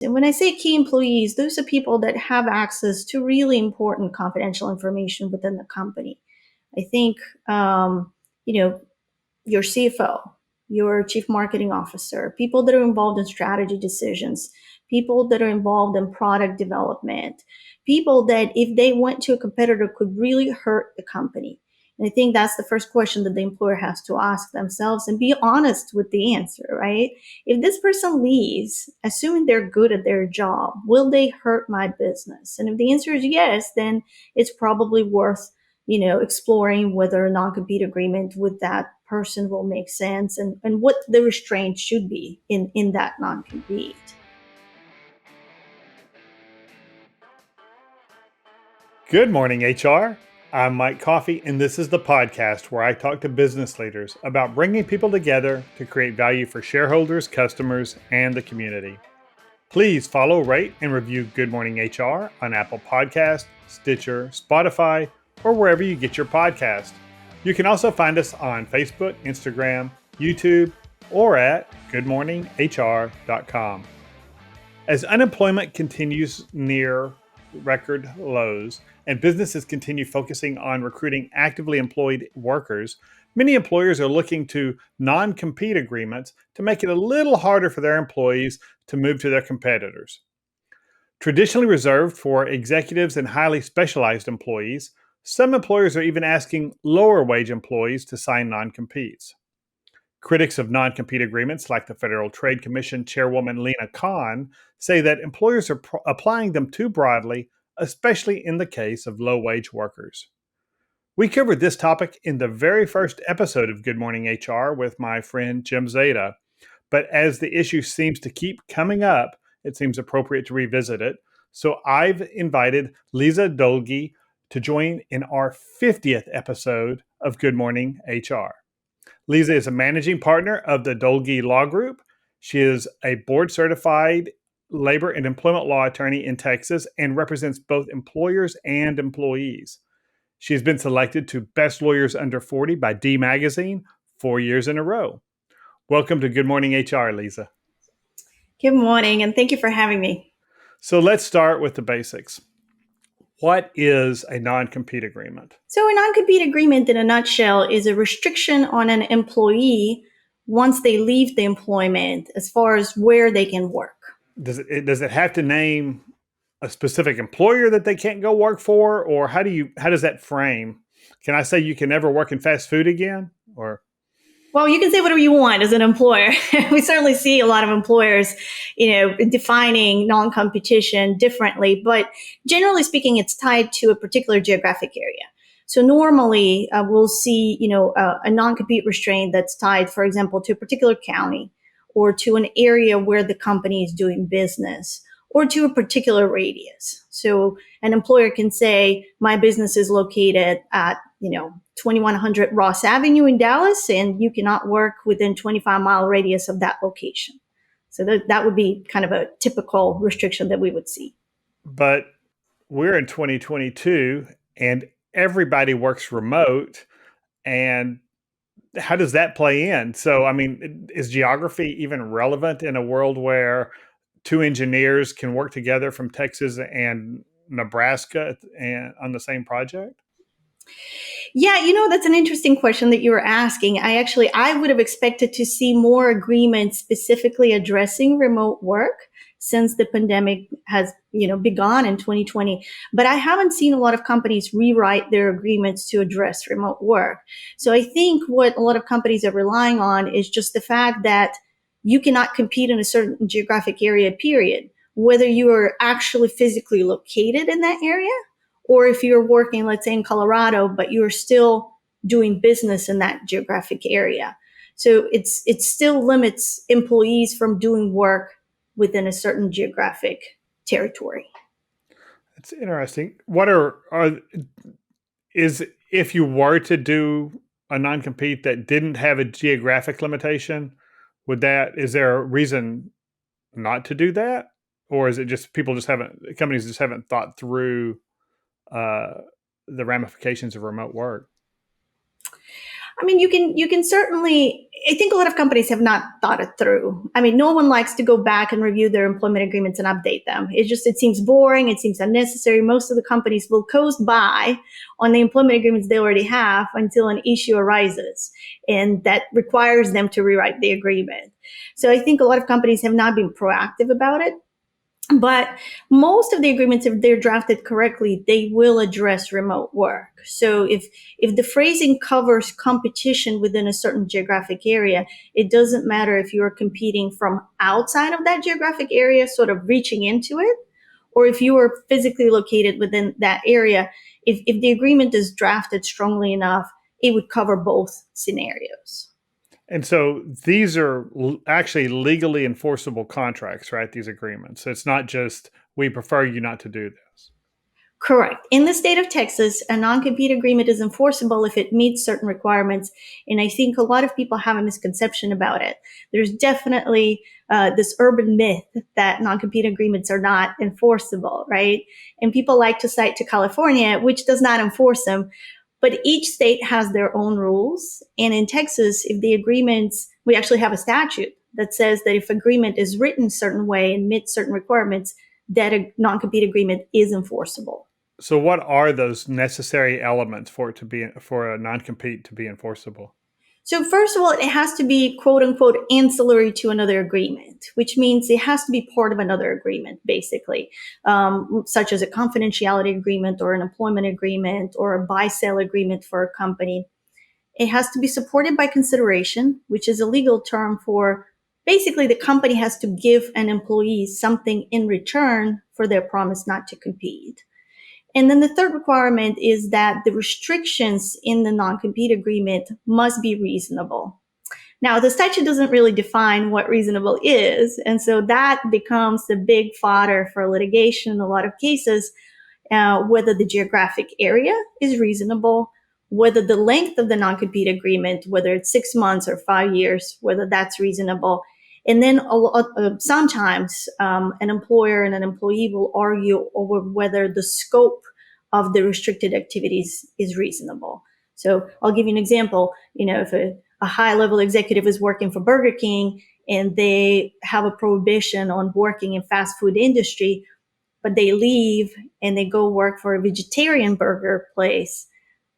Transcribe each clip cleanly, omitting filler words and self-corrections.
And when I say key employees, those are people that have access to really important confidential information within the company. I think, your CFO, your chief marketing officer, people that are involved in strategy decisions, people that are involved in product development, people that if they went to a competitor could really hurt the company. And I think that's the first question that the employer has to ask themselves and be honest with the answer, right? If this person leaves, assuming they're good at their job, will they hurt my business? And if the answer is yes, then it's probably worth exploring whether a non-compete agreement with that person will make sense and what the restraint should be in that non-compete. Good morning, HR. I'm Mike Coffey, and this is the podcast where I talk to business leaders about bringing people together to create value for shareholders, customers, and the community. Please follow, rate, and review Good Morning HR on Apple Podcasts, Stitcher, Spotify, or wherever you get your podcast. You can also find us on Facebook, Instagram, YouTube, or at goodmorninghr.com. As unemployment continues near record lows and businesses continue focusing on recruiting actively employed workers, many employers are looking to non-compete agreements to make it a little harder for their employees to move to their competitors. Traditionally reserved for executives and highly specialized employees, some employers are even asking lower wage employees to sign non-competes. Critics of non-compete agreements, like the Federal Trade Commission Chairwoman Lena Khan, say that employers are applying them too broadly, especially in the case of low-wage workers. We covered this topic in the very first episode of Good Morning HR with my friend Jim Zeta, but as the issue seems to keep coming up, it seems appropriate to revisit it. So I've invited Leiza Dolghih to join in our 50th episode of Good Morning HR. Leiza is a managing partner of the Dolghih Law Group. She is a board-certified labor and employment law attorney in Texas and represents both employers and employees. She's been selected to Best Lawyers Under 40 by D Magazine 4 years in a row. Welcome to Good Morning HR, Leiza. Good morning, and thank you for having me. So let's start with the basics. What is a non-compete agreement? So a non-compete agreement in a nutshell is a restriction on an employee once they leave the employment as far as where they can work. Does it have to name a specific employer that they can't go work for, or how does that frame? Can I say you can never work in fast food again, or? Well, you can say whatever you want as an employer. We certainly see a lot of employers, defining non-competition differently, but generally speaking, it's tied to a particular geographic area. So normally we'll see, a non-compete restraint that's tied, for example, to a particular county or to an area where the company is doing business or to a particular radius. So an employer can say, my business is located at, 2100 Ross Avenue in Dallas, and you cannot work within 25-mile radius of that location. So that would be kind of a typical restriction that we would see. But we're in 2022 and everybody works remote. And how does that play in? So, I mean, is geography even relevant in a world where two engineers can work together from Texas and Nebraska and on the same project? Yeah, that's an interesting question that you were asking. I would have expected to see more agreements specifically addressing remote work since the pandemic has, begun in 2020. But I haven't seen a lot of companies rewrite their agreements to address remote work. So I think what a lot of companies are relying on is just the fact that you cannot compete in a certain geographic area, period, whether you are actually physically located in that area or if you're working, let's say in Colorado, but you're still doing business in that geographic area. So it still limits employees from doing work within a certain geographic territory. That's interesting. Is if you were to do a non-compete that didn't have a geographic limitation, is there a reason not to do that? Or is it just companies just haven't thought through the ramifications of remote work? I mean, you can certainly. I think a lot of companies have not thought it through. I mean, no one likes to go back and review their employment agreements and update them. It seems boring. It seems unnecessary. Most of the companies will coast by on the employment agreements they already have until an issue arises, and that requires them to rewrite the agreement. So I think a lot of companies have not been proactive about it. But most of the agreements, if they're drafted correctly, they will address remote work. So if the phrasing covers competition within a certain geographic area, it doesn't matter if you're competing from outside of that geographic area, sort of reaching into it, or if you are physically located within that area. If the agreement is drafted strongly enough, it would cover both scenarios. And so these are actually legally enforceable contracts, right? These agreements. So it's not just we prefer you not to do this. Correct. In the state of Texas, a non-compete agreement is enforceable if it meets certain requirements. And I think a lot of people have a misconception about it. There's definitely this urban myth that non-compete agreements are not enforceable, right? And people like to cite to California, which does not enforce them. But each state has their own rules. And in Texas, if the agreements, we actually have a statute that says that if agreement is written a certain way and meets certain requirements, that a non-compete agreement is enforceable. So what are those necessary elements for a non-compete to be enforceable? So first of all, it has to be quote unquote ancillary to another agreement, which means it has to be part of another agreement, basically, such as a confidentiality agreement or an employment agreement or a buy-sell agreement for a company. It has to be supported by consideration, which is a legal term for basically the company has to give an employee something in return for their promise not to compete. And then the third requirement is that the restrictions in the non-compete agreement must be reasonable. Now, the statute doesn't really define what reasonable is, and so that becomes the big fodder for litigation in a lot of cases, whether the geographic area is reasonable, whether the length of the non-compete agreement, whether it's 6 months or 5 years, whether that's reasonable. And then sometimes an employer and an employee will argue over whether the scope of the restricted activities is reasonable. So I'll give you an example. If a high-level executive is working for Burger King and they have a prohibition on working in fast food industry, but they leave and they go work for a vegetarian burger place,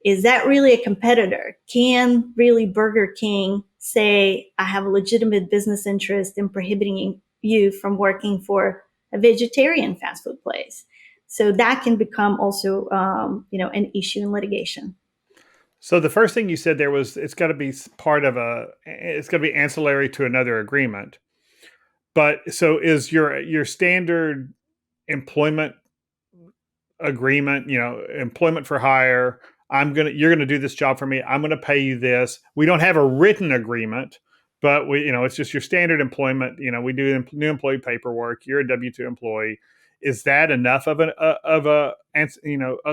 is that really a competitor? Can really Burger King say, I have a legitimate business interest in prohibiting you from working for a vegetarian fast food place? So that can become also, an issue in litigation. So the first thing you said there was it's got to be it's got to be ancillary to another agreement. But so is your standard employment agreement, employment for hire, you're gonna do this job for me, I'm gonna pay you this. We don't have a written agreement, but it's just your standard employment. We do new employee paperwork. You're a W-2 employee. Is that enough of a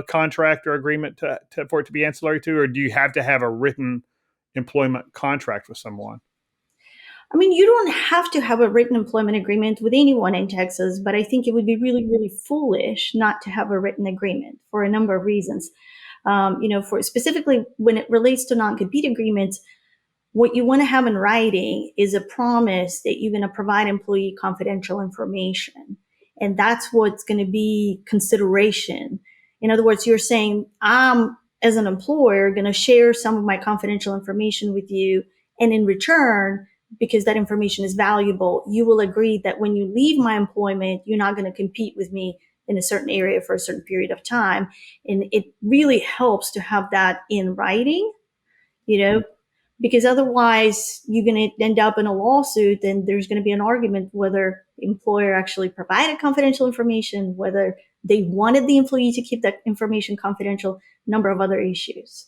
contract or agreement for it to be ancillary to, or do you have to have a written employment contract with someone? I mean, you don't have to have a written employment agreement with anyone in Texas, but I think it would be really, really foolish not to have a written agreement for a number of reasons. For specifically when it relates to non-compete agreements, what you want to have in writing is a promise that you're going to provide employee confidential information. And that's what's going to be consideration. In other words, you're saying, I'm, as an employer, going to share some of my confidential information with you. And in return, because that information is valuable, you will agree that when you leave my employment, you're not going to compete with me in a certain area for a certain period of time. And it really helps to have that in writing, because otherwise you're going to end up in a lawsuit and there's going to be an argument whether the employer actually provided confidential information, whether they wanted the employee to keep that information confidential, a number of other issues.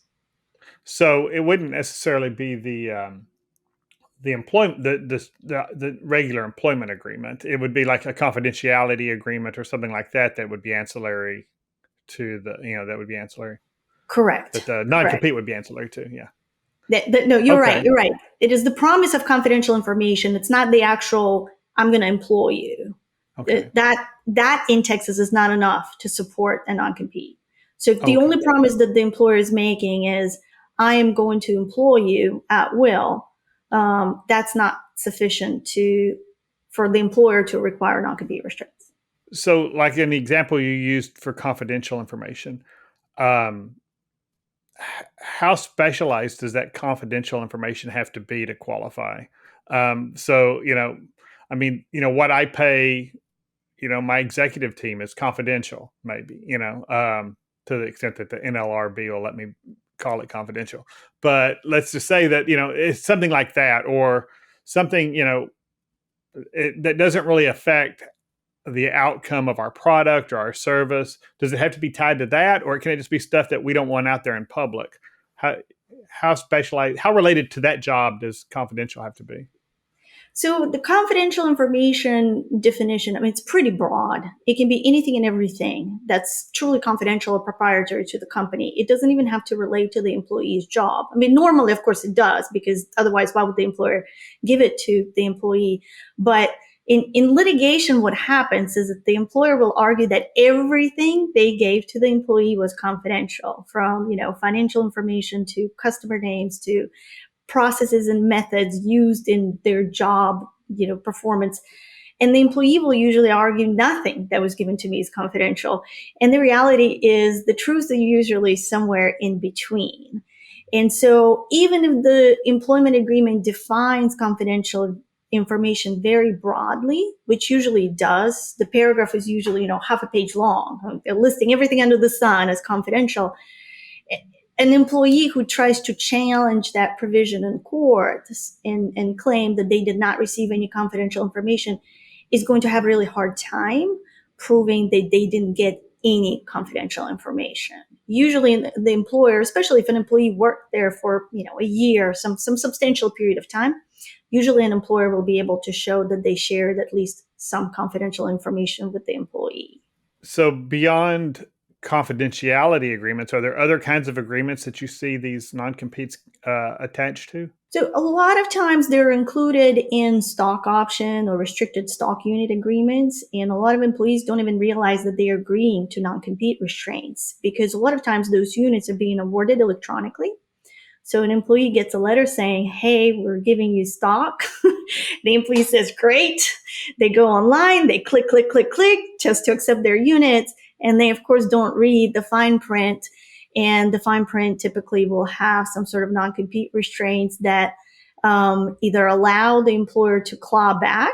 So it wouldn't necessarily be the employment the regular employment agreement. It would be like a confidentiality agreement or something like that would be ancillary to that would be ancillary. Correct. That the non-compete would be ancillary to. Yeah. No, you're Okay. right. You're right. It is the promise of confidential information. It's not the actual, I'm going to employ you. Okay. That in Texas is not enough to support a non-compete. So the Okay. only promise that the employer is making is, I am going to employ you at will, that's not sufficient for the employer to require non-compete restraints. So, like in the example you used for confidential information, um, how specialized does that confidential information have to be to qualify? So, I mean, what I pay, my executive team is confidential, maybe, to the extent that the NLRB will let me call it confidential. But let's just say that, it's something like that, or something, that doesn't really affect the outcome of our product or our service. Does it have to be tied to that, or can it just be stuff that we don't want out there in public? How how specialized, how related to that job does confidential have to be? So the confidential information definition, I mean, it's pretty broad. It can be anything and everything that's truly confidential or proprietary to the company. It doesn't even have to relate to the employee's job. I mean, normally, of course, it does, because otherwise, why would the employer give it to the employee? But in litigation, what happens is that the employer will argue that everything they gave to the employee was confidential, from, financial information to customer names to processes and methods used in their job, performance. And the employee will usually argue nothing that was given to me is confidential. And the reality is the truth is usually somewhere in between. And so even if the employment agreement defines confidential information very broadly, which usually does, the paragraph is usually, half a page long, listing everything under the sun as confidential. An employee who tries to challenge that provision in court and claim that they did not receive any confidential information is going to have a really hard time proving that they didn't get any confidential information. Usually the employer, especially if an employee worked there for a year, some substantial period of time, usually an employer will be able to show that they shared at least some confidential information with the employee. So, beyond confidentiality agreements, are there other kinds of agreements that you see these non-competes attached to? So a lot of times they're included in stock option or restricted stock unit agreements. And a lot of employees don't even realize that they're agreeing to non-compete restraints, because a lot of times those units are being awarded electronically. So an employee gets a letter saying, hey, we're giving you stock. The employee says, great. They go online, they click, click, click, click just to accept their units. And they, of course, don't read the fine print. And the fine print typically will have some sort of non-compete restraints that either allow the employer to claw back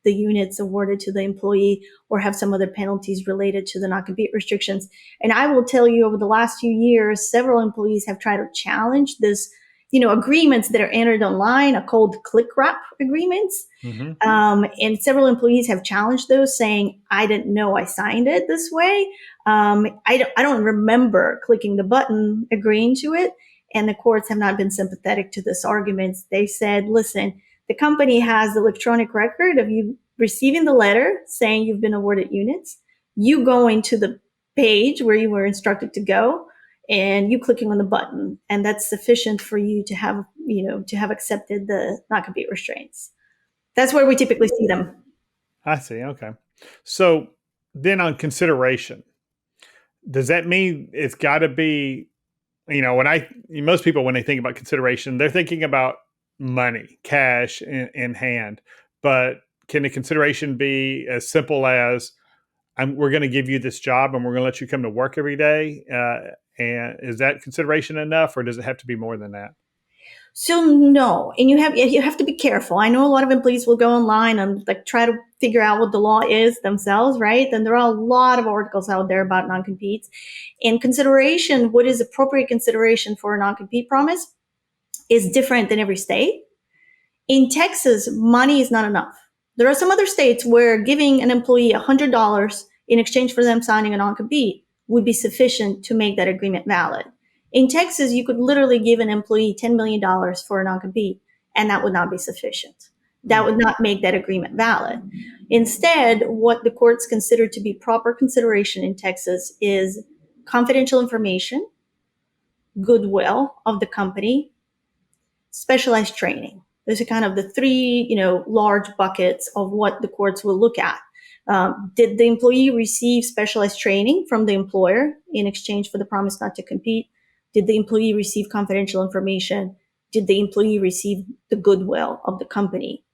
the units awarded to the employee or have some other penalties related to the non-compete restrictions. And I will tell you, over the last few years, several employees have tried to challenge this, agreements that are entered online are called click wrap agreements. Mm-hmm. And several employees have challenged those, saying, I didn't know I signed it this way. I don't remember clicking the button agreeing to it. And the courts have not been sympathetic to this argument. They said, listen, the company has the electronic record of you receiving the letter saying you've been awarded units, you going to the page where you were instructed to go, and you clicking on the button. And that's sufficient for you to have, to have accepted the non-compete restraints. That's where we typically see them. I see. Okay. So then on consideration, does that mean it's got to be, most people, when they think about consideration, they're thinking about money, cash in hand. But can the consideration be as simple as, we're going to give you this job and we're going to let you come to work every day? And is that consideration enough, or does it have to be more than that? So no, and you have to be careful. I know a lot of employees will go online and try to figure out what the law is themselves, right? And there are a lot of articles out there about non-competes. And consideration, what is appropriate consideration for a non-compete promise, is different in every state. In Texas, money is not enough. There are some other states where giving an employee $100 in exchange for them signing a non-compete would be sufficient to make that agreement valid. In Texas, you could literally give an employee $10 million for a non-compete, and that would not be sufficient. That would not make that agreement valid. Instead, what the courts consider to be proper consideration in Texas is confidential information, goodwill of the company, specialized training. Those are kind of the three, large buckets of what the courts will look at. Did the employee receive specialized training from the employer in exchange for the promise not to compete? Did the employee receive confidential information? Did the employee receive the goodwill of the company?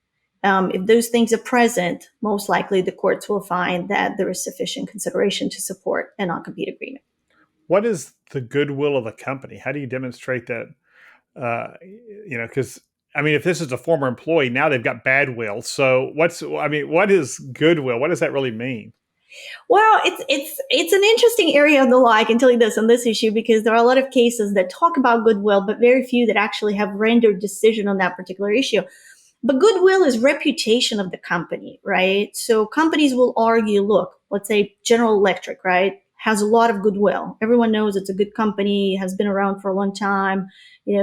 If those things are present, most likely the courts will find that there is sufficient consideration to support a non-compete agreement. What is the goodwill of the company? How do you demonstrate that? Because I mean, if this is a former employee, now they've got bad will. So what is goodwill? What does that really mean? Well, it's an interesting area of the law. I can tell you this on this issue because there are a lot of cases that talk about goodwill, but very few that actually have rendered decision on that particular issue. But goodwill is reputation of the company, right? So companies will argue, look, let's say General Electric, right, has a lot of goodwill. Everyone knows it's a good company, has been around for a long time,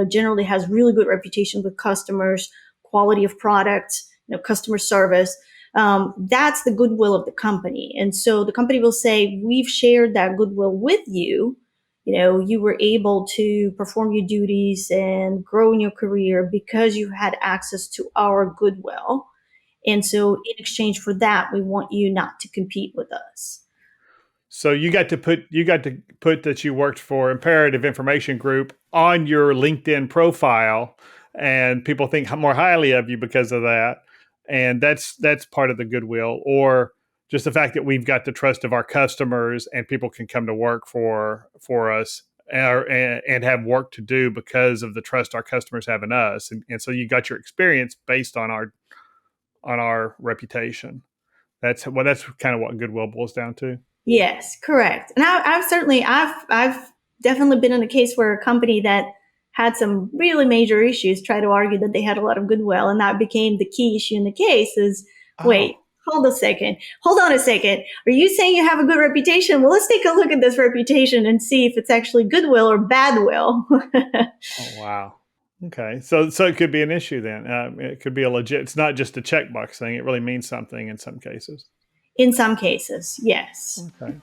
generally has really good reputation with customers, quality of products, customer service. That's the goodwill of the company. And so the company will say, we've shared that goodwill with you. You were able to perform your duties and grow in your career because you had access to our goodwill. And so in exchange for that, we want you not to compete with us. So you got to put that you worked for Imperative Information Group on your LinkedIn profile, and people think more highly of you because of that. And that's part of the goodwill, or just the fact that we've got the trust of our customers, and people can come to work for us, and have work to do because of the trust our customers have in us. And so you got your experience based on our reputation. That's kind of what goodwill boils down to. Yes, correct. And I've definitely been in a case where a company that had some really major issues tried to argue that they had a lot of goodwill, and that became the key issue in the case. Is wait, Oh, hold on a second. Are you saying you have a good reputation? Well, let's take a look at this reputation and see if it's actually goodwill or bad will. oh, wow. Okay, so it could be an issue then. It could be a legit. It's not just a checkbox thing. It really means something in some cases. In some cases, yes. Okay.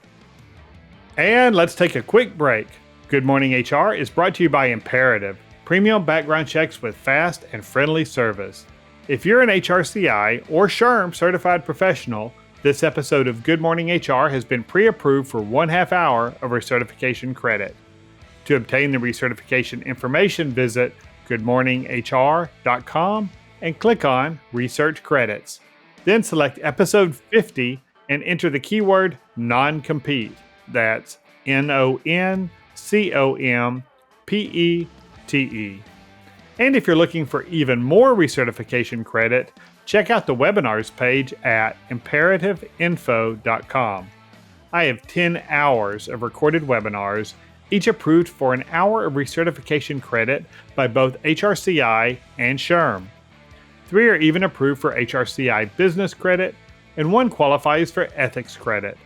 And let's take a quick break. Good Morning HR is brought to you by Imperative, premium background checks with fast and friendly service. If you're an HRCI or SHRM certified professional, this episode of Good Morning HR has been pre-approved for 1/2 hour of recertification credit. To obtain the recertification information, visit goodmorninghr.com and click on Research Credits. Then select episode 50 and enter the keyword Noncompete. That's NONCOMPETE. And if you're looking for even more recertification credit, check out the webinars page at imperativeinfo.com. I have 10 hours of recorded webinars, each approved for an hour of recertification credit by both HRCI and SHRM. 3 are even approved for HRCI business credit, and 1 qualifies for ethics credit.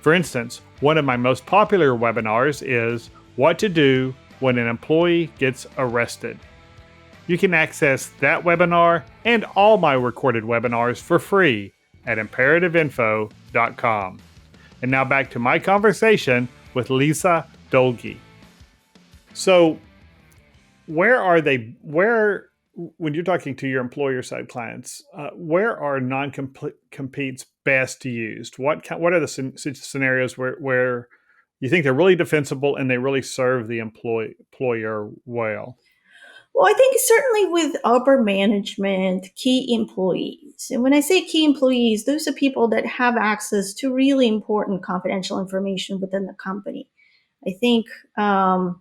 For instance, one of my most popular webinars is What to Do When an Employee Gets Arrested. You can access that webinar and all my recorded webinars for free at imperativeinfo.com. And now back to my conversation with Leiza Dolghih. So, when you're talking to your employer side clients, where are non-competes best used? What are the scenarios where you think they're really defensible and they really serve the employer well? Well, I think certainly with upper management, key employees. And when I say key employees, those are people that have access to really important confidential information within the company. I think, your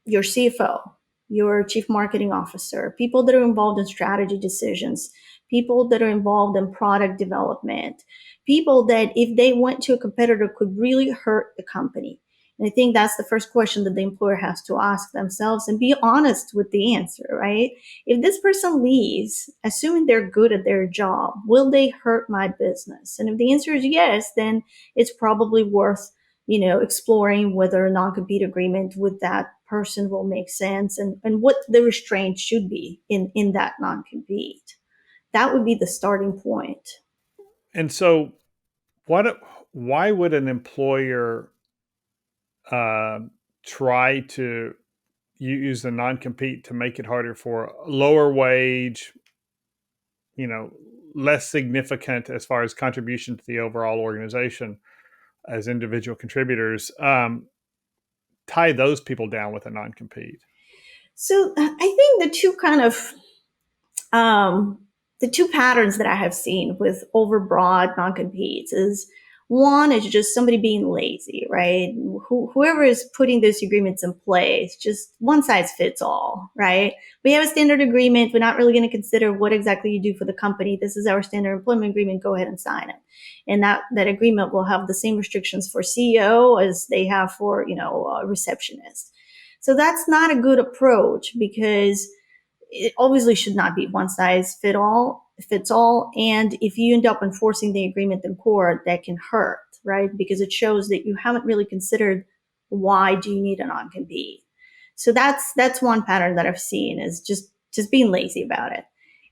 CFO, your chief marketing officer, people that are involved in strategy decisions, people that are involved in product development, people that if they went to a competitor could really hurt the company. And I think that's the first question that the employer has to ask themselves and be honest with the answer, right? If this person leaves, assuming they're good at their job, will they hurt my business? And if the answer is yes, then it's probably worth, exploring whether a non-compete agreement with that person will make sense and what the restraint should be in that non-compete. That would be the starting point. And so, why would an employer uh, try to use the non-compete to make it harder for lower wage, you know, less significant as far as contribution to the overall organization as individual contributors? tie those people down with a non-compete? So I think um, the two patterns that I have seen with overbroad non-competes is one is just somebody being lazy, right? Whoever is putting those agreements in place, just one size fits all, right? We have a standard agreement. We're not really going to consider what exactly you do for the company. This is our standard employment agreement. Go ahead and sign it. And that agreement will have the same restrictions for CEO as they have for, a receptionist. So that's not a good approach because it obviously should not be one size fits all. And if you end up enforcing the agreement in court, that can hurt, right? Because it shows that you haven't really considered why do you need a non-compete. So that's one pattern that I've seen is just being lazy about it.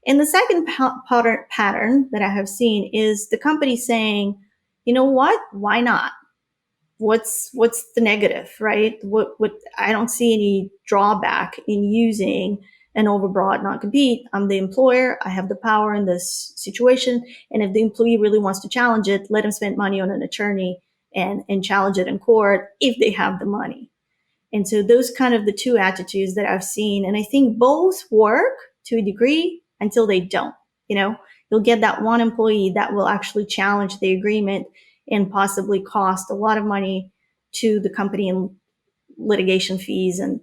And the second pattern that I have seen is the company saying, you know what? Why not? What's the negative, right? What I don't see any drawback in using an overbroad non-compete. I'm the employer. I have the power in this situation. And if the employee really wants to challenge it, let them spend money on an attorney and challenge it in court if they have the money. And so those kind of the two attitudes that I've seen. And I think both work to a degree until they don't. You'll get that one employee that will actually challenge the agreement and possibly cost a lot of money to the company in litigation fees and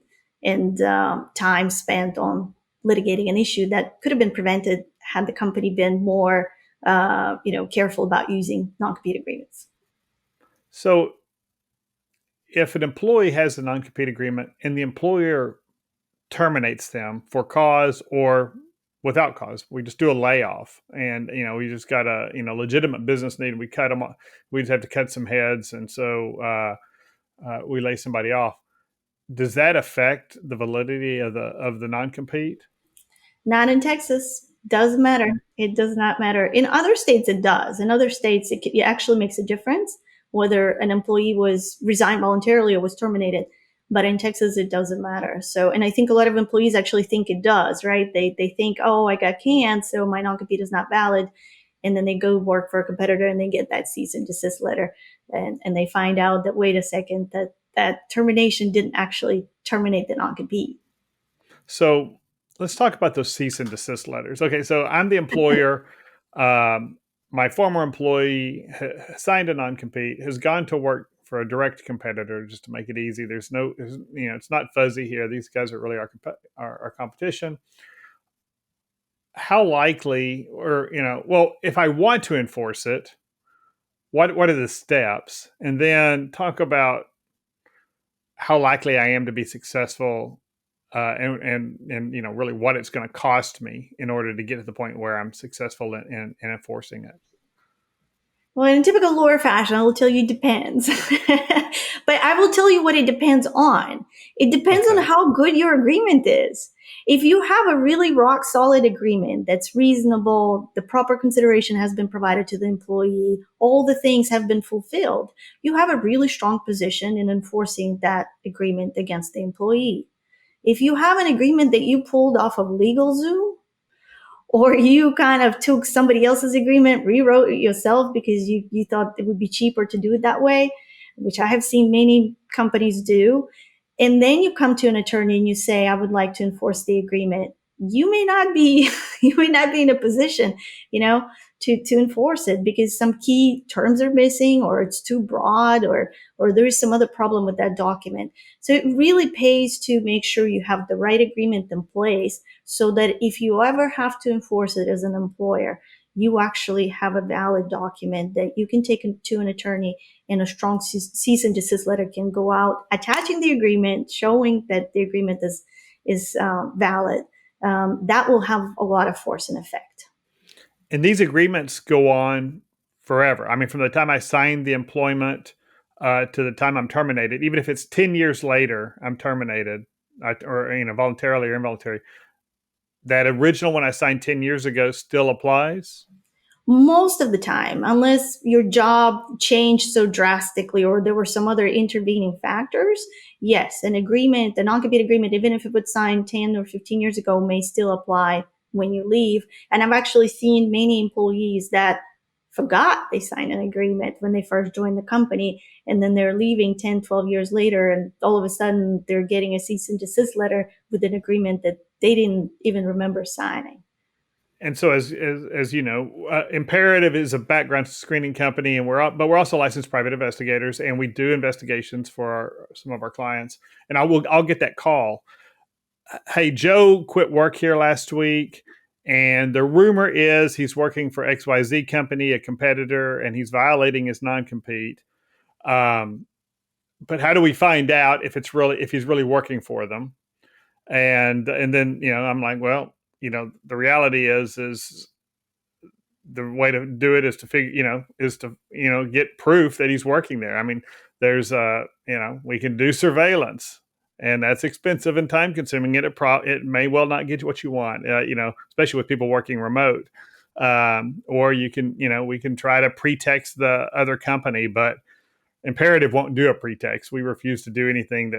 time spent on litigating an issue that could have been prevented had the company been more careful about using non-compete agreements. So if an employee has a non-compete agreement and the employer terminates them for cause or without cause, we just do a layoff, and we just got a legitimate business need. We cut them off. We just have to cut some heads, and so we lay somebody off. Does that affect the validity of the non-compete? Not in Texas. Doesn't matter. It does not matter. In other states, it does. In other states, it actually makes a difference whether an employee was resigned voluntarily or was terminated. But in Texas, it doesn't matter. So, and I think a lot of employees actually think it does, right? They think, oh, I got canned, so my non-compete is not valid. And then they go work for a competitor and they get that cease and desist letter. And they find out that, wait a second, that termination didn't actually terminate the non-compete. So let's talk about those cease and desist letters. Okay, so I'm the employer. My former employee signed a non-compete, has gone to work for a direct competitor. Just to make it easy, it's not fuzzy here. These guys are really our competition. How likely, or well, if I want to enforce it, what are the steps? And then talk about how likely I am to be successful, and really what it's going to cost me in order to get to the point where I'm successful in enforcing it. Well, in typical lawyer fashion, I will tell you it depends. But I will tell you what it depends on. It depends on Okay. how good your agreement is. If you have a really rock solid agreement that's reasonable, the proper consideration has been provided to the employee, all the things have been fulfilled, you have a really strong position in enforcing that agreement against the employee. If you have an agreement that you pulled off of LegalZoom, or you kind of took somebody else's agreement, rewrote it yourself because you thought it would be cheaper to do it that way, which I have seen many companies do. And then you come to an attorney and you say, I would like to enforce the agreement. You may not be, you may not be in a position, to enforce it because some key terms are missing or it's too broad or there is some other problem with that document. So it really pays to make sure you have the right agreement in place so that if you ever have to enforce it as an employer, you actually have a valid document that you can take to an attorney, and a strong cease and desist letter can go out attaching the agreement, showing that the agreement is valid. That will have a lot of force and effect. And these agreements go on forever. I mean, from the time I signed the employment to the time I'm terminated, even if it's 10 years later, I'm terminated, or voluntarily or involuntarily. That original one I signed 10 years ago still applies? Most of the time, unless your job changed so drastically or there were some other intervening factors, yes, an agreement, a non-compete agreement, even if it was signed 10 or 15 years ago, may still apply when you leave. And I've actually seen many employees that forgot they signed an agreement when they first joined the company, and then they're leaving 10, 12 years later, and all of a sudden they're getting a cease and desist letter with an agreement that they didn't even remember signing. And so, as you know, Imperative is a background screening company, and we're also licensed private investigators, and we do investigations for some of our clients. And I'll get that call. Hey, Joe quit work here last week, and the rumor is he's working for XYZ company, a competitor, and he's violating his non-compete. But how do we find out if he's really working for them? And then I'm like, well, the reality is the way to do it is to get proof that he's working there. I mean, there's we can do surveillance, and that's expensive and time consuming. It may well not get you what you want, especially with people working remote. Or we can try to pretext the other company, but Imperative won't do a pretext. We refuse to do anything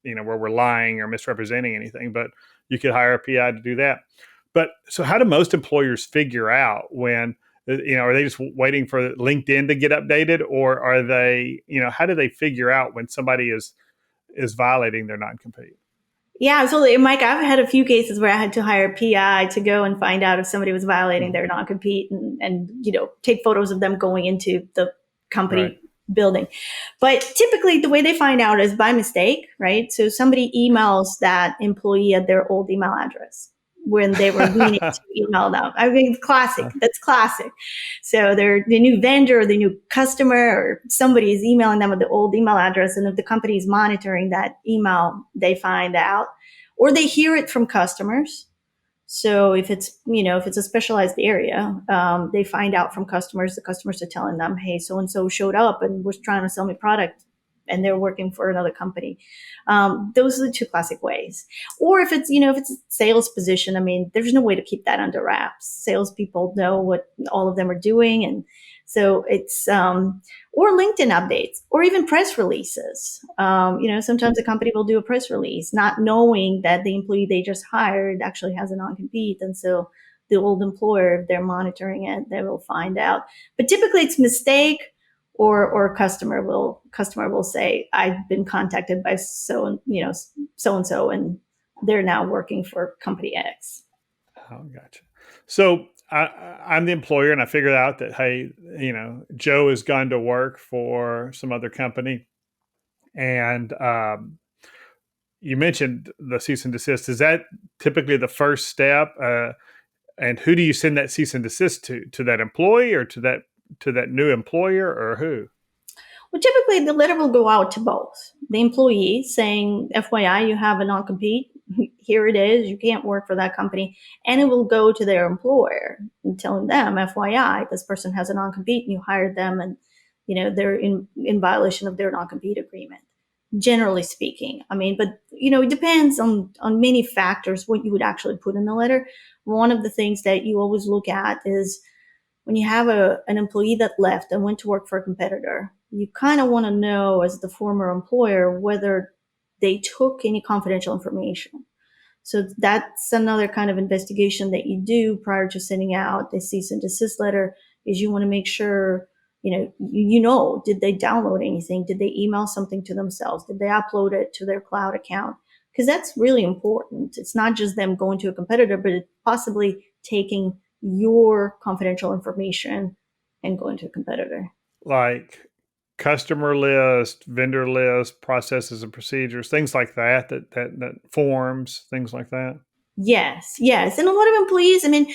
where we're lying or misrepresenting anything, but you could hire a PI to do that. But so how do most employers figure out when, are they just waiting for LinkedIn to get updated, or are they, how do they figure out when somebody is violating their non-compete? Yeah, absolutely. Mike, I've had a few cases where I had to hire a PI to go and find out if somebody was violating their non-compete and take photos of them going into the company Right. building. But typically the way they find out is by mistake, right? So somebody emails that employee at their old email address when they were meaning to email them. I mean, classic. That's classic. So they're the new vendor, the new customer, or somebody is emailing them with the old email address. And if the company is monitoring that email, they find out, or they hear it from customers. So if it's a specialized area, they find out from customers. The customers are telling them, "Hey, so and so showed up and was trying to sell me product, and they're working for another company." Those are the two classic ways. Or if it's a sales position, I mean, there's no way to keep that under wraps. Salespeople know what all of them are doing, and so it's or LinkedIn updates, or even press releases. Sometimes a company will do a press release, not knowing that the employee they just hired actually has a non-compete, and so the old employer, if they're monitoring it, they will find out. But typically, it's mistake, or customer will say, "I've been contacted by so and so, and they're now working for company X." Oh, gotcha. So I'm the employer, and I figured out that, hey, Joe has gone to work for some other company, and you mentioned the cease and desist. Is that typically the first step? And who do you send that cease and desist to? To that employee, or to that new employer, or who? Well, typically the letter will go out to both the employee saying, "FYI, you have a non-compete. Here it is. You can't work for that company." And it will go to their employer and telling them, "FYI, this person has a non-compete and you hired them, and they're in violation of their non-compete agreement." Generally speaking, I mean, but it depends on many factors what you would actually put in the letter. One of the things that you always look at is when you have an employee that left and went to work for a competitor, you kind of want to know, as the former employer, whether they took any confidential information. So that's another kind of investigation that you do prior to sending out the cease and desist letter, is you want to make sure, did they download anything? Did they email something to themselves? Did they upload it to their cloud account? Because that's really important. It's not just them going to a competitor, but it's possibly taking your confidential information and going to a competitor. Like customer list, vendor list, processes and procedures, things like that forms, things like that. Yes, yes. And a lot of employees, I mean,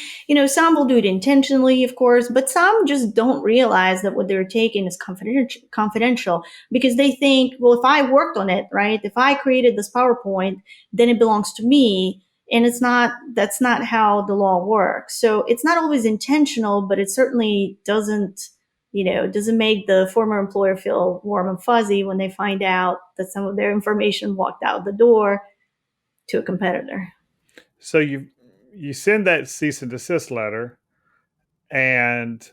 some will do it intentionally, of course, but some just don't realize that what they're taking is confidential, because they think, well, if I worked on it, right? If I created this PowerPoint, then it belongs to me. And that's not how the law works. So it's not always intentional, but it certainly doesn't make the former employer feel warm and fuzzy when they find out that some of their information walked out the door to a competitor. So you send that cease and desist letter, and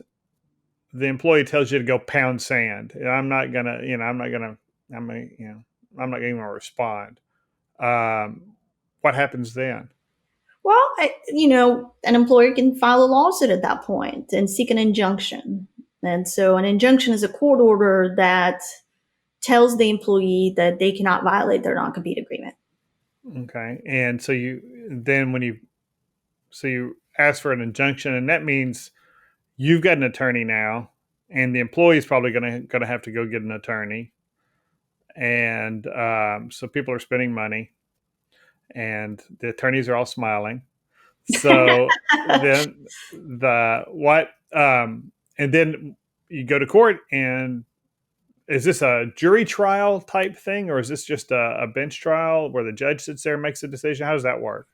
the employee tells you to go pound sand. I'm not, I'm not going to respond. What happens then? Well, an employer can file a lawsuit at that point and seek an injunction. And so an injunction is a court order that tells the employee that they cannot violate their non-compete agreement. Okay. And so you ask for an injunction, and that means you've got an attorney now, and the employee is probably gonna have to go get an attorney, and so people are spending money, and the attorneys are all smiling. So then the what and then you go to court, and is this a jury trial type thing, or is this just a bench trial where the judge sits there and makes a decision? How does that work?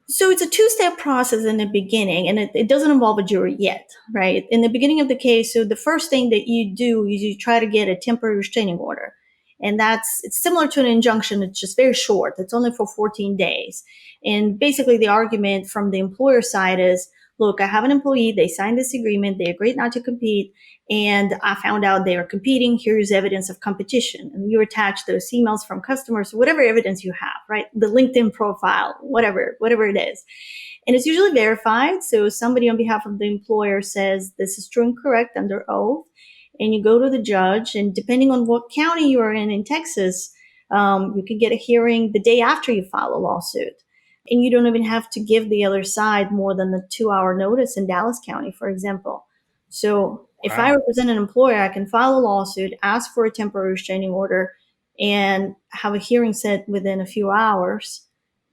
So it's a two-step process in the beginning, and it doesn't involve a jury yet, right? In the beginning of the case, so the first thing that you do is you try to get a temporary restraining order. And it's similar to an injunction. It's just very short. It's only for 14 days. And basically the argument from the employer side is, look, I have an employee. They signed this agreement. They agreed not to compete. And I found out they are competing. Here's evidence of competition. And you attach those emails from customers, whatever evidence you have, right? The LinkedIn profile, whatever it is. And it's usually verified. So somebody on behalf of the employer says this is true and correct under oath. And you go to the judge, and depending on what county you are in Texas, you can get a hearing the day after you file a lawsuit. And you don't even have to give the other side more than the 2 hour notice in Dallas County, for example. So if I Wow. represent an employer, I can file a lawsuit, ask for a temporary restraining order, and have a hearing set within a few hours,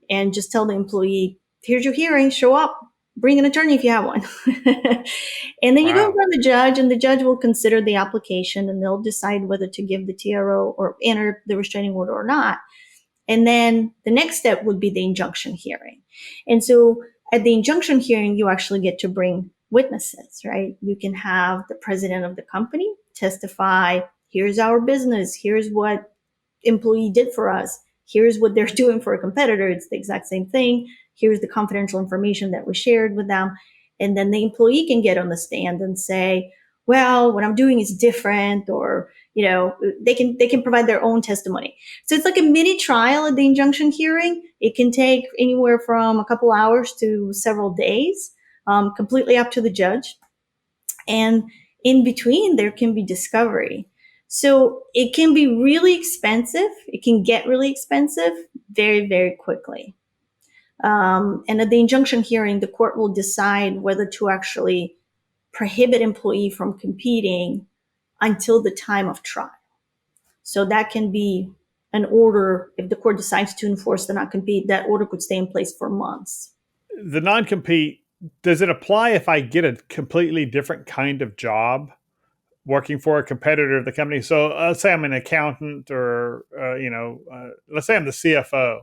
and just tell the employee, here's your hearing, show up, bring an attorney if you have one. And then you go in Wow. front of the judge, and the judge will consider the application, and they'll decide whether to give the TRO or enter the restraining order or not. And then the next step would be the injunction hearing. And so at the injunction hearing, you actually get to bring witnesses, right? You can have the president of the company testify, here's our business, here's what employee did for us, here's what they're doing for a competitor, it's the exact same thing, here's the confidential information that was shared with them. And then the employee can get on the stand and say, well, what I'm doing is different, or they can provide their own testimony. So it's like a mini trial at the injunction hearing. It can take anywhere from a couple hours to several days, completely up to the judge. And in between, there can be discovery. So it can be really expensive. It can get really expensive very, very quickly. And at the injunction hearing, the court will decide whether to actually prohibit employee from competing until the time of trial. So that can be an order. If the court decides to enforce the not compete, that order could stay in place for months. The non compete, does it apply if I get a completely different kind of job working for a competitor of the company? So let's say I'm an accountant, or let's say I'm the CFO,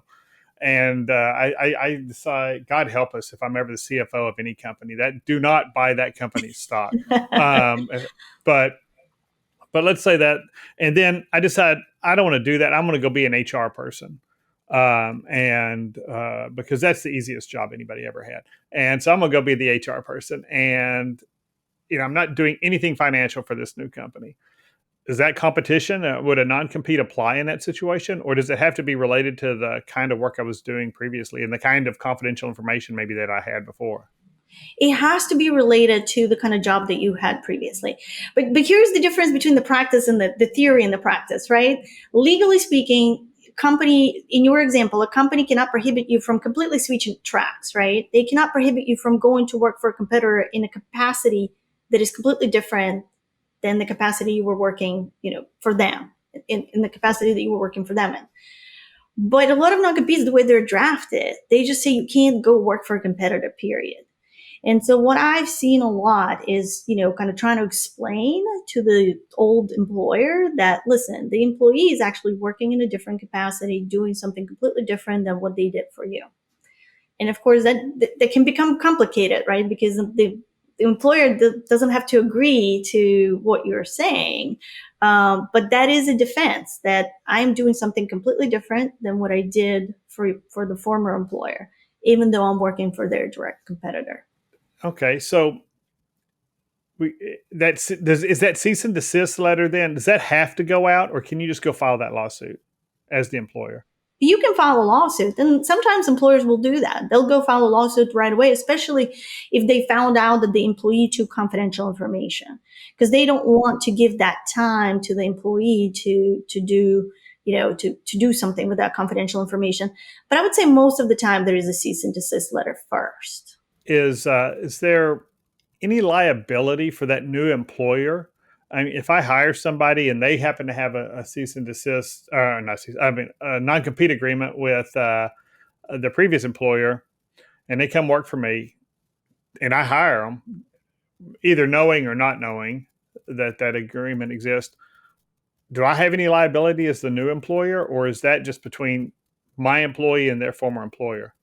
and I decide, God help us if I'm ever the CFO of any company, that do not buy that company's stock. Um, but let's say that, and then I decide I don't want to do that. I'm going to go be an HR person, and because that's the easiest job anybody ever had. And so I'm going to go be the HR person, and I'm not doing anything financial for this new company. Is that competition? Would a non-compete apply in that situation, or does it have to be related to the kind of work I was doing previously and the kind of confidential information maybe that I had before? It has to be related to the kind of job that you had previously. But here's the difference between the practice and the theory and the practice, right? Legally speaking, in your example, a company cannot prohibit you from completely switching tracks, right? They cannot prohibit you from going to work for a competitor in a capacity that is completely different than the capacity you were working, for them, in the capacity that you were working for them in. But a lot of non-competes, the way they're drafted, they just say you can't go work for a competitor, period. And so what I've seen a lot is, kind of trying to explain to the old employer that, listen, the employee is actually working in a different capacity, doing something completely different than what they did for you. And of course, that can become complicated, right? Because the employer doesn't have to agree to what you're saying. But that is a defense that I'm doing something completely different than what I did for the former employer, even though I'm working for their direct competitor. Okay, so is that cease and desist letter then? Does that have to go out, or can you just go file that lawsuit as the employer? you can file a lawsuit. And sometimes employers will do that. They'll go file a lawsuit right away, especially if they found out that the employee took confidential information, because they don't want to give that time to the employee to do, to do something with that confidential information. But I would say most of the time there is a cease and desist letter first. Is there any liability for that new employer? I mean, if I hire somebody and they happen to have a cease and desist, or not cease, I mean, a non-compete agreement with the previous employer, and they come work for me, and I hire them, either knowing or not knowing that that agreement exists, do I have any liability as the new employer, or is that just between my employee and their former employer?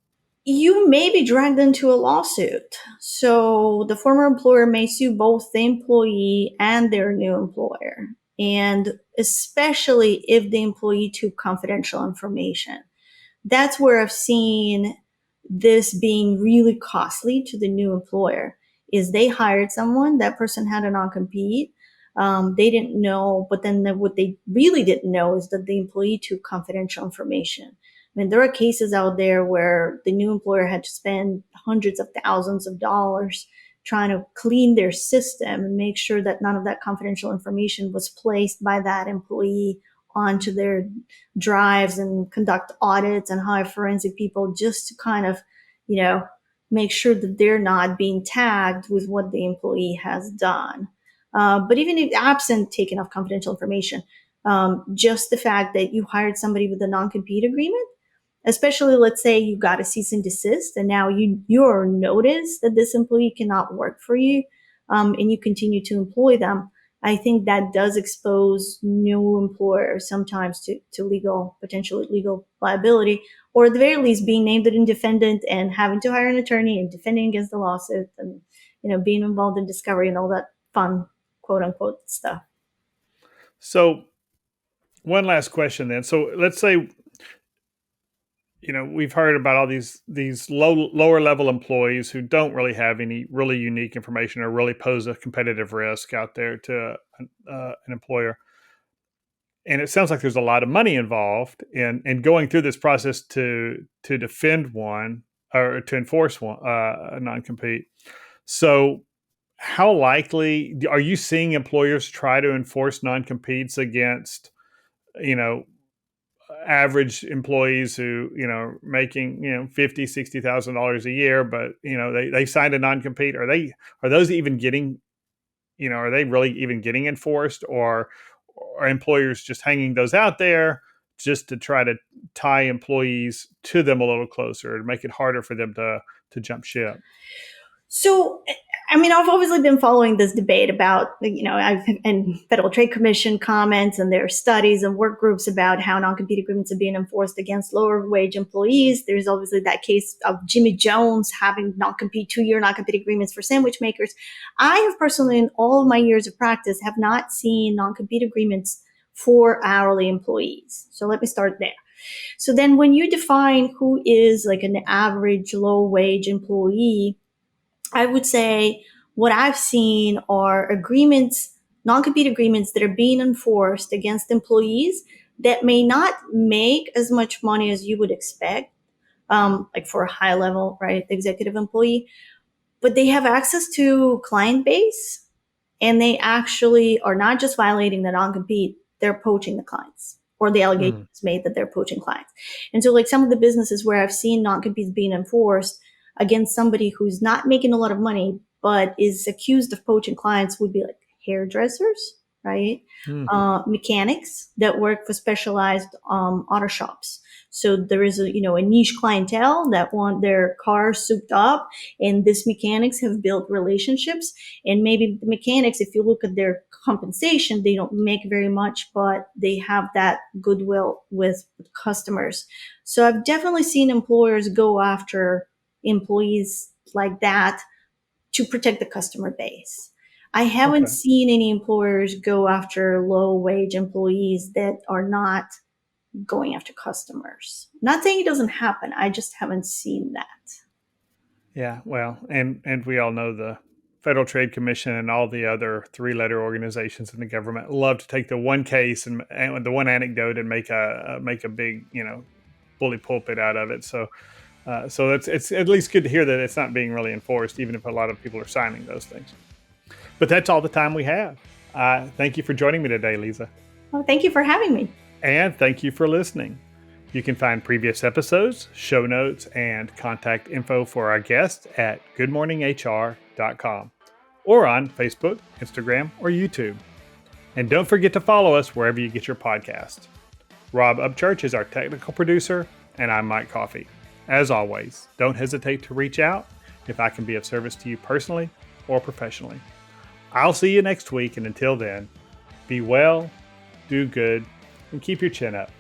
You may be dragged into a lawsuit. So the former employer may sue both the employee and their new employer. And especially if the employee took confidential information. That's where I've seen this being really costly to the new employer. Is they hired someone, that person had a non-compete. They didn't know, but then what they really didn't know is that the employee took confidential information. I mean, there are cases out there where the new employer had to spend hundreds of thousands of dollars trying to clean their system and make sure that none of that confidential information was placed by that employee onto their drives and conduct audits and hire forensic people just to kind of, you know, make sure that they're not being tagged with what the employee has done. But even if absent taking of confidential information, just the fact that you hired somebody with a non-compete agreement, especially let's say you got a cease and desist and now you're noticed that this employee cannot work for you, and you continue to employ them. I think that does expose new employers sometimes to legal, potential legal liability, or at the very least being named an defendant and having to hire an attorney and defending against the lawsuit and, being involved in discovery and all that fun, quote unquote, stuff. So, one last question then. So, let's say we've heard about all these lower level employees who don't really have any really unique information or really pose a competitive risk out there to an employer. And it sounds like there's a lot of money involved in going through this process to defend one or to enforce one a non-compete. So, how likely are you seeing employers try to enforce non-competes against you know average employees who making $50,000-$60,000 a year, but they signed a non-compete? Are those even getting are they really even getting enforced, or are employers just hanging those out there just to try to tie employees to them a little closer to make it harder for them to jump ship? So, I mean, I've obviously been following this debate about, and Federal Trade Commission comments, and there are studies and work groups about how non-compete agreements are being enforced against lower wage employees. There's obviously that case of Jimmy Jones having non-compete, 2-year non-compete agreements for sandwich makers. I have personally, in all of my years of practice, have not seen non-compete agreements for hourly employees. So let me start there. So then when you define who is like an average low wage employee, I would say what I've seen are agreements, non-compete agreements that are being enforced against employees that may not make as much money as you would expect, like for a high level, right, executive employee, but they have access to client base and they actually are not just violating the non-compete, they're poaching the clients, or the allegation is made that they're poaching clients. And so like some of the businesses where I've seen non-competes being enforced against somebody who's not making a lot of money, but is accused of poaching clients would be like hairdressers, right? Mm-hmm. Mechanics that work for specialized auto shops. So there is a niche clientele that want their cars souped up, and these mechanics have built relationships. And maybe the mechanics, if you look at their compensation, they don't make very much, but they have that goodwill with customers. So I've definitely seen employers go after employees like that to protect the customer base. I haven't Okay. seen any employers go after low wage employees that are not going after customers. Not saying it doesn't happen. I just haven't seen that. Yeah, well, and we all know the Federal Trade Commission and all the other three-letter organizations in the government love to take the one case and the one anecdote and make a big bully pulpit out of it. So it's at least good to hear that it's not being really enforced, even if a lot of people are signing those things. But that's all the time we have. Thank you for joining me today, Leiza. Well, thank you for having me. And thank you for listening. You can find previous episodes, show notes, and contact info for our guests at goodmorninghr.com or on Facebook, Instagram, or YouTube. And don't forget to follow us wherever you get your podcast. Rob Upchurch is our technical producer, and I'm Mike Coffey. As always, don't hesitate to reach out if I can be of service to you personally or professionally. I'll see you next week, and until then, be well, do good, and keep your chin up.